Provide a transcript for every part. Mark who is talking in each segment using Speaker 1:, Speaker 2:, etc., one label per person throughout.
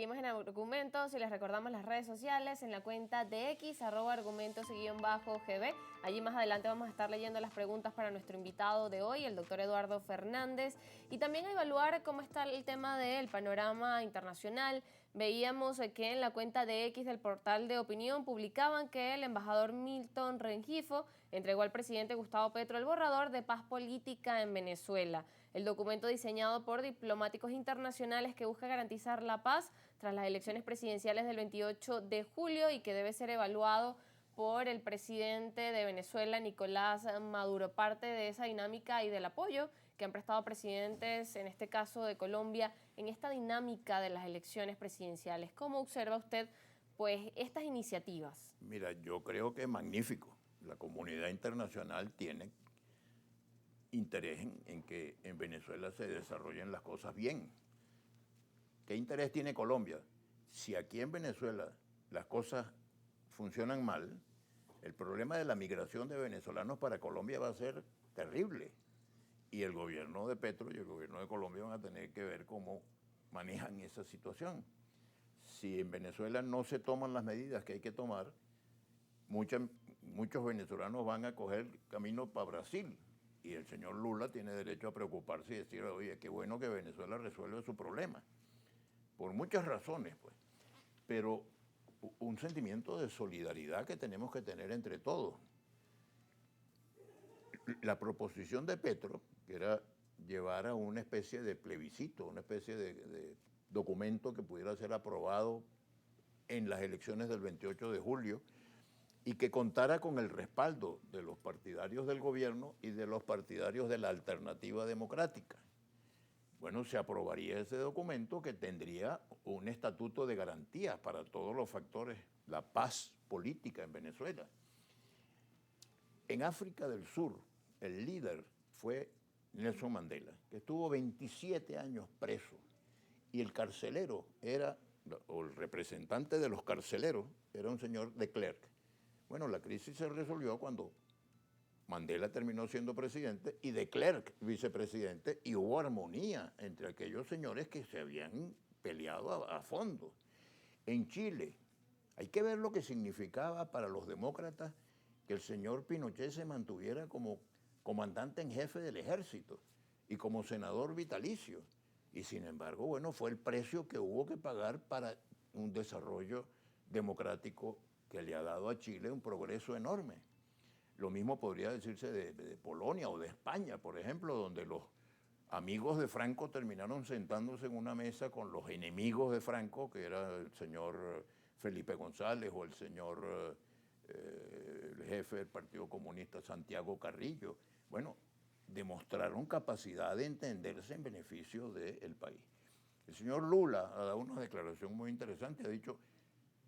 Speaker 1: Seguimos en Argumentos y les recordamos las redes sociales en la cuenta de X, @argumentos_GB. Allí más adelante vamos a estar leyendo las preguntas para nuestro invitado de hoy, el doctor Eduardo Fernández, y también a evaluar cómo está el tema del panorama internacional. Veíamos que en la cuenta de X del portal de opinión publicaban que el embajador Milton Rengifo entregó al presidente Gustavo Petro el borrador de paz política en Venezuela. El documento diseñado por diplomáticos internacionales que busca garantizar la paz tras las elecciones presidenciales del 28 de julio y que debe ser evaluado por el presidente de Venezuela, Nicolás Maduro. Parte de esa dinámica y del apoyo que han prestado presidentes, en este caso de Colombia, en esta dinámica de las elecciones presidenciales. ¿Cómo observa usted pues estas iniciativas?
Speaker 2: Mira, yo creo que es magnífico. La comunidad internacional tiene interés en que en Venezuela se desarrollen las cosas bien. ¿Qué interés tiene Colombia? Si aquí en Venezuela las cosas funcionan mal, el problema de la migración de venezolanos para Colombia va a ser terrible. Y el gobierno de Petro y el gobierno de Colombia van a tener que ver cómo manejan esa situación. Si en Venezuela no se toman las medidas que hay que tomar, muchos venezolanos van a coger camino para Brasil. Y el señor Lula tiene derecho a preocuparse y decir, oye, qué bueno que Venezuela resuelve su problema. Por muchas razones, pues. Pero un sentimiento de solidaridad que tenemos que tener entre todos. La proposición de Petro, que era llevar a una especie de plebiscito, una especie de documento que pudiera ser aprobado en las elecciones del 28 de julio y que contara con el respaldo de los partidarios del gobierno y de los partidarios de la alternativa democrática. Bueno, se aprobaría ese documento que tendría un estatuto de garantías para todos los factores, la paz política en Venezuela. En África del Sur, el líder fue Nelson Mandela, que estuvo 27 años preso, y el carcelero era, o el representante de los carceleros, era un señor de Klerk. Bueno, la crisis se resolvió cuando Mandela terminó siendo presidente y de Klerk vicepresidente, y hubo armonía entre aquellos señores que se habían peleado a fondo. En Chile, hay que ver lo que significaba para los demócratas que el señor Pinochet se mantuviera como comandante en jefe del ejército y como senador vitalicio. Y sin embargo, bueno, fue el precio que hubo que pagar para un desarrollo democrático que le ha dado a Chile un progreso enorme. Lo mismo podría decirse de Polonia o de España, por ejemplo, donde los amigos de Franco terminaron sentándose en una mesa con los enemigos de Franco, que era el señor Felipe González o el señor el jefe del Partido Comunista Santiago Carrillo. Bueno, demostraron capacidad de entenderse en beneficio del país. El señor Lula ha dado una declaración muy interesante, ha dicho,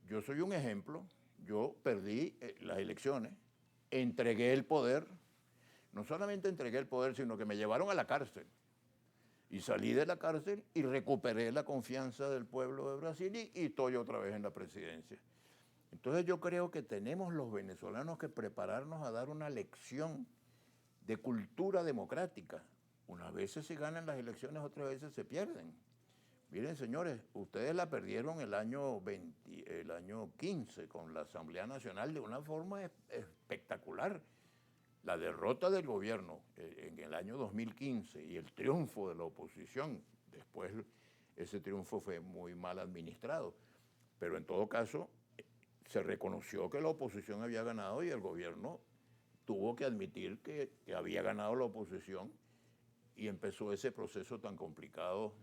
Speaker 2: yo soy un ejemplo, yo perdí las elecciones, entregué el poder, no solamente entregué el poder, sino que me llevaron a la cárcel. Y salí de la cárcel y recuperé la confianza del pueblo de Brasil y estoy otra vez en la presidencia. Entonces yo creo que tenemos los venezolanos que prepararnos a dar una lección de cultura democrática. Unas veces se ganan las elecciones, otras veces se pierden. Miren, señores, ustedes la perdieron el año 15 con la Asamblea Nacional de una forma espectacular. La derrota del gobierno en el año 2015 y el triunfo de la oposición, después ese triunfo fue muy mal administrado, pero en todo caso se reconoció que la oposición había ganado y el gobierno tuvo que admitir que había ganado la oposición y empezó ese proceso tan complicado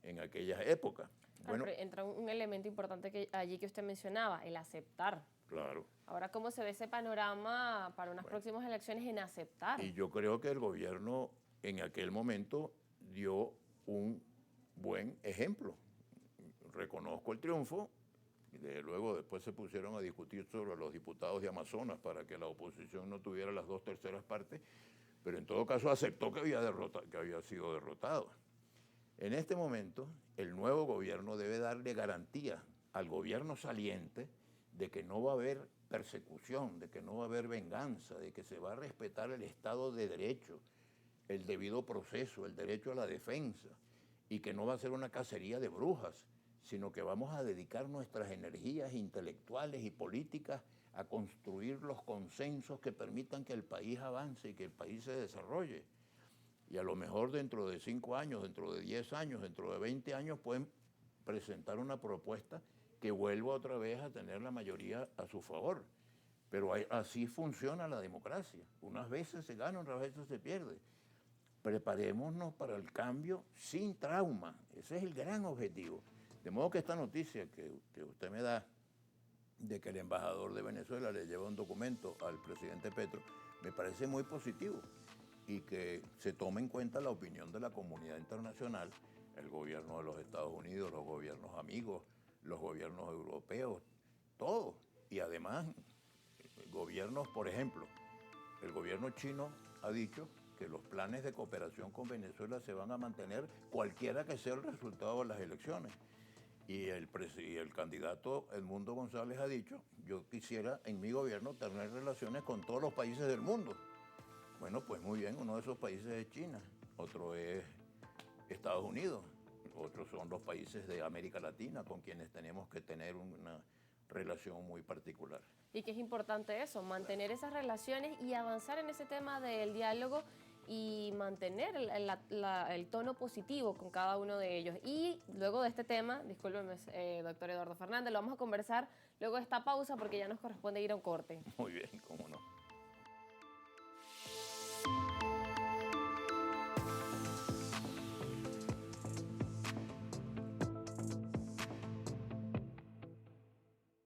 Speaker 2: en aquellas épocas.
Speaker 1: Claro,
Speaker 2: Bueno,
Speaker 1: pero entra un elemento importante allí que usted mencionaba, el aceptar.
Speaker 2: claro.
Speaker 1: Ahora, ¿cómo se ve ese panorama para unas próximas elecciones en aceptar?
Speaker 2: Y yo creo que el gobierno en aquel momento dio un buen ejemplo. Reconozco el triunfo, y desde luego después se pusieron a discutir sobre los diputados de Amazonas para que la oposición no tuviera las 2/3 partes, pero en todo caso aceptó que había sido derrotado. En este momento, el nuevo gobierno debe darle garantía al gobierno saliente de que no va a haber persecución, de que no va a haber venganza, de que se va a respetar el Estado de Derecho, el debido proceso, el derecho a la defensa, y que no va a ser una cacería de brujas, sino que vamos a dedicar nuestras energías intelectuales y políticas a construir los consensos que permitan que el país avance y que el país se desarrolle. Y a lo mejor dentro de 5 años, dentro de 10 años, dentro de 20 años pueden presentar una propuesta que vuelva otra vez a tener la mayoría a su favor. Pero así funciona la democracia. Unas veces se gana, otras veces se pierde. Preparémonos para el cambio sin trauma. Ese es el gran objetivo. De modo que esta noticia que usted me da de que el embajador de Venezuela le lleva un documento al presidente Petro, me parece muy positivo y que se tome en cuenta la opinión de la comunidad internacional, el gobierno de los Estados Unidos, los gobiernos amigos, los gobiernos europeos, todos. Y además, gobiernos, por ejemplo, el gobierno chino ha dicho que los planes de cooperación con Venezuela se van a mantener cualquiera que sea el resultado de las elecciones. Y el candidato Edmundo González ha dicho, yo quisiera en mi gobierno tener relaciones con todos los países del mundo. Bueno, pues muy bien, uno de esos países es China, otro es Estados Unidos, otros son los países de América Latina con quienes tenemos que tener una relación muy particular.
Speaker 1: Y que es importante eso, mantener esas relaciones y avanzar en ese tema del diálogo y mantener el tono positivo con cada uno de ellos. Y luego de este tema, discúlpeme, doctor Eduardo Fernández, lo vamos a conversar luego de esta pausa porque ya nos corresponde ir a un corte.
Speaker 2: Muy bien, cómo no.